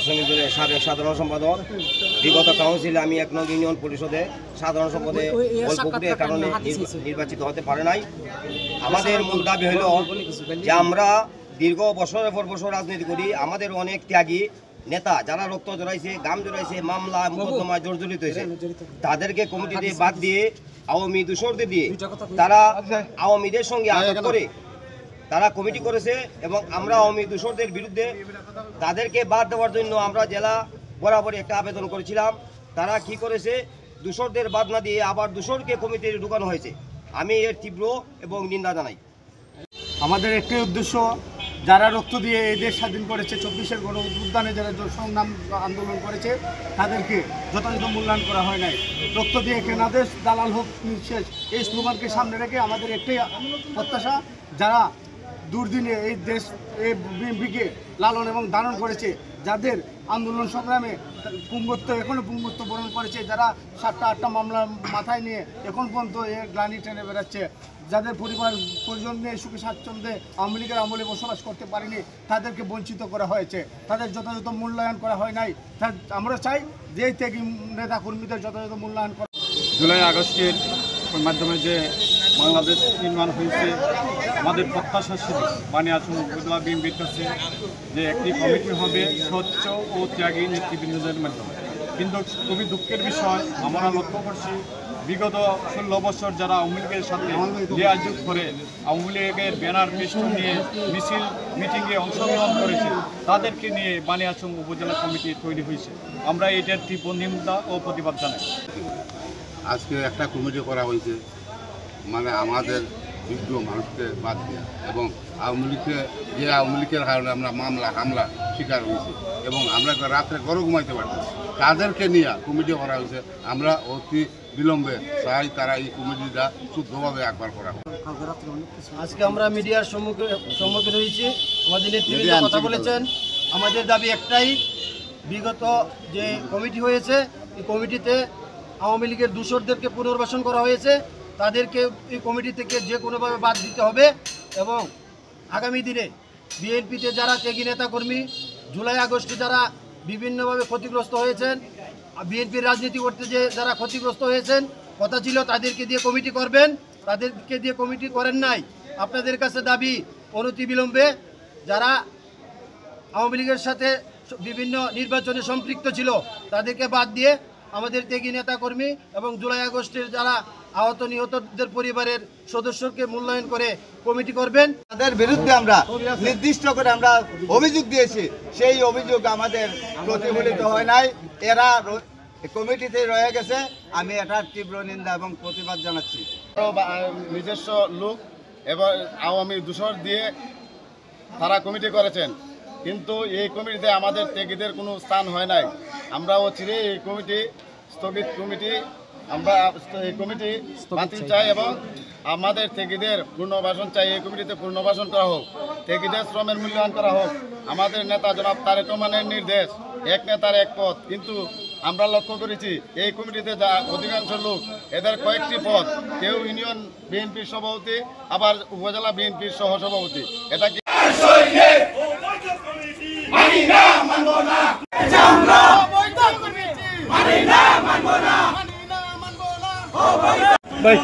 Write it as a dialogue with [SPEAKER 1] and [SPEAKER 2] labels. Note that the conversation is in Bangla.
[SPEAKER 1] শ্রমিক দলের সাবেক সাধারণ সম্পাদক। বিগত কাউন্সিলে আমি ১ নং ইউনিয়ন পরিষদে সাধারণ সম্পাদে অল্প ভোটের কারণে নির্বাচিত হতে পারে নাই। আমাদের মূল দাবি হলো যে আমরা দীর্ঘ বছরের পর বছর রাজনীতি করি। আমাদের অনেক ত্যাগী নেতা যারা রক্ত জড়াইছে, গাম জড়াইছে, মামলা মোকদ্দমায় জর্জরিত হয়েছে, তাদেরকে কমিটিতে বাদ দিয়ে আওয়ামী দূষরদের দিয়ে তারা আওয়ামীদের সঙ্গে আঘাত করে তারা কমিটি করেছে এবং আমরা আওয়ামী দূষরদের বিরুদ্ধে তাদেরকে বাদ দেওয়ার জন্য আমরা জেলা বরাবরই একটা আবেদন করেছিলাম। তারা কি করেছে, দূষরদের বাদ না দিয়ে আবার দূষরকে কমিটিতে ঢুকানো হয়েছে। আমি এর তীব্র এবং নিন্দা জানাই।
[SPEAKER 2] আমাদের একটি উদ্দেশ্য, যারা রক্ত দিয়ে এই দেশ স্বাধীন করেছে, ২৪-এর গণ অভ্যুত্থানে যারা সংগ্রাম আন্দোলন করেছে তাদেরকে যথাযথ মূল্যায়ন করা হয় নাই। রক্ত দিয়ে কেনাদেশ দালাল হোক নিঃশেষ, এই স্লোগানকে সামনে রেখে আমাদের একটাই প্রত্যাশা, যারা দুর্দিনে এই দেশ এই বিএনপিকে লালন এবং ধারণ করেছে, যাদের আন্দোলন সংগ্রামে পুঙ্গত্ব এখনও পুঙ্গত্ব বরণ করেছে, যারা 7টা-8টা মামলা মাথায় নিয়ে এখন পর্যন্ত এর গ্লানি টেনে বেড়াচ্ছে, যাদের পরিজন নিয়ে সুখে স্বাচ্ছন্দ্যে আওয়ামী লীগের আমলে বসবাস করতে পারেনি, তাদেরকে বঞ্চিত করা হয়েছে, তাদের যথাযথ মূল্যায়ন করা হয় নাই। আমরা চাই যে ত্যাগী নেতা কর্মীদের যথাযথ মূল্যায়ন করা।
[SPEAKER 3] জুলাই আগস্টের মাধ্যমে যে বাংলাদেশ নির্মাণ হয়েছে, আমাদের প্রত্যাশা ছিল বানিয়াচং উপজেলা বিএনপির কাছে যে একটি কমিটি হবে স্বচ্ছ ও ত্যাগী নেতৃবৃন্দদের মাধ্যমে। কিন্তু খুবই দুঃখের বিষয়, আমরা লক্ষ্য করছি বিগত 16 বছর যারা আওয়ামী লীগের সাথে যোগ করে আওয়ামী লীগের ব্যানার পিস্টন নিয়ে মিছিল মিটিংয়ে অংশগ্রহণ করেছে, তাদেরকে নিয়ে বানিয়াচং উপজেলা কমিটি তৈরি হয়েছে। আমরা এটার তীব্র নিন্দা ও প্রতিবাদ জানাই।
[SPEAKER 4] আজকে একটা কমিটি করা হয়েছে, মানে আমাদের বিজ্ঞ মানুষকে বাদ দেওয়া এবং আওয়ামী লীগের কারণে আমরা মামলা হামলা শিকার হয়েছি এবং আমরা রাত্রে ঘরে ঘুমাইতে পারছি, তাদেরকে নিয়ে কমিটি করা হয়েছে। আমরা অতি বিলম্বে চাই তারা এই কমিটিটা শুদ্ধভাবে একবার করা হয়।
[SPEAKER 5] আজকে আমরা মিডিয়ার সম্মুখীন হয়েছি, আমাদের নেতৃবৃন্দ কথা বলেছেন। আমাদের দাবি একটাই, বিগত যে কমিটি হয়েছে এই কমিটিতে আওয়ামী লীগের দূষরদেরকে পুনর্বাসন করা হয়েছে, তাদেরকে এই কমিটি থেকে যে কোনোভাবে বাদ দিতে হবে এবং আগামী দিনে বিএনপিতে যারা ত্যাগী নেতাকর্মী, জুলাই আগস্টে যারা বিভিন্নভাবে ক্ষতিগ্রস্ত হয়েছেন, বিএনপির রাজনীতি করতে যে যারা ক্ষতিগ্রস্ত হয়েছেন, কথা ছিল তাদেরকে দিয়ে কমিটি করবেন, তাদেরকে দিয়ে কমিটি করেন নাই। আপনাদের কাছে দাবি, অনতিবিলম্বে যারা আওয়ামী লীগের সাথে বিভিন্ন নির্বাচনে সম্পৃক্ত ছিল তাদেরকে বাদ দিয়ে আমাদের ত্যাগী নেতাকর্মী এবং জুলাই আগস্টের যারা আহত নিহতদের পরিবারের সদস্যকে মূল্যায়ন করে কমিটি করবেন।
[SPEAKER 2] তাদের বিরুদ্ধে আমরা নির্দিষ্ট করে আমরা অভিযোগ দিয়েছি, সেই অভিযোগ আমাদের প্রতিফলিত হয় নাই, এরা কমিটিতে রয়ে গেছে। আমি এটার তীব্র নিন্দা এবং প্রতিবাদ জানাচ্ছি।
[SPEAKER 3] নিজস্ব লোক এবং আওয়ামী দূষর দিয়ে তারা কমিটি করেছেন, কিন্তু এই কমিটিতে আমাদের ত্যাগীদের কোনো স্থান হয় নাই। আমরা অচিরে এই কমিটি স্থগিত কমিটি আমরা এই কমিটি বাতিল চাই এবং আমাদের ত্যাগীদের পুনর্বাসন চাই। এই কমিটিতে পুনর্বাসন করা হোক, ত্যাগীদের শ্রমের মূল্যায়ন করা হোক। আমাদের নেতা জনাব তারেক রহমানের নির্দেশ, এক নেতার এক পদ, কিন্তু আমরা লক্ষ্য করেছি এই কমিটিতে যা অধিকাংশ লোক, এদের কয়েকটি পদ, কেউ ইউনিয়ন বিএনপির সভাপতি, আবার উপজেলা বিএনপির সহসভাপতি। এটা কি
[SPEAKER 2] ভাই